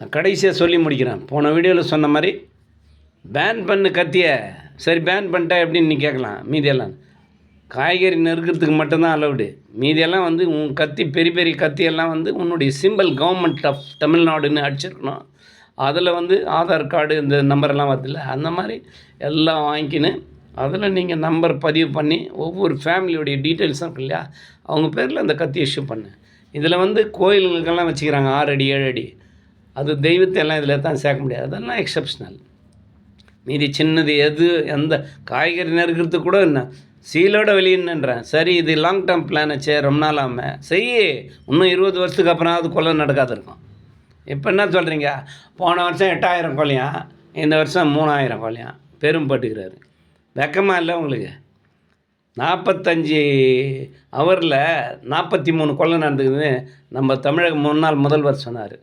நான் கடைசியாக சொல்லி முடிக்கிறேன். போன வீடியோவில் சொன்ன மாதிரி பேன் பண்ணு கத்தியை. சரி பேன் பண்ணிட்டா எப்படின்னு நீ கேட்கலாம். மீதியெல்லாம் காய்கறி நறுக்கிறதுக்கு மட்டும்தான் அலவுடு. மீதியெல்லாம் வந்து உன் கத்தி பெரிய பெரிய கத்தியெல்லாம் வந்து உன்னுடைய சிம்பிள் கவர்மெண்ட் ஆஃப் தமிழ்நாடுன்னு அடிச்சிருக்கணும். அதில் வந்து ஆதார் கார்டு இந்த நம்பரெல்லாம் வருதுல்ல, அந்த மாதிரி எல்லாம் வாங்கிக்கின்னு அதில் நீங்கள் நம்பர் பதிவு பண்ணி ஒவ்வொரு ஃபேமிலியோடைய டீட்டெயில்ஸும் இருக்கு இல்லையா, அவங்க பேரில் அந்த கத்தி இஷ்யூ பண்ணு. இதில் வந்து கோயிலுங்களுக்கெல்லாம் வச்சுக்கிறாங்க 6 அடி 7 அடி. அது தெய்வத்தை எல்லாம் இதில் தான் சேர்க்க முடியாது. அதெல்லாம் எக்ஸப்ஷனல். மீதி சின்னது எது எந்த காய்கறி நறுக்கிறதுக்கு கூட என்ன சீலோட வெளியின்றேன். சரி இது லாங் டேர்ம் பிளான் வச்சே ரொம்ப நாள் ஆகாமல் செய்ய, இன்னும் 20 வருஷத்துக்கு அப்புறம் அது கொலை நடக்காது இருக்கும். இப்போ என்ன சொல்கிறீங்க, போன வருஷம் 8000 கொலையாம், இந்த வருஷம் 3000 கொலையாம் பெரும்பட்டுக்கிறாரு. வெக்கமாக இல்லை உங்களுக்கு? 45 ஹவரில் 43 கொலை நடந்துக்குதுன்னு நம்ம தமிழக முன்னாள் முதல்வர் சொன்னார்.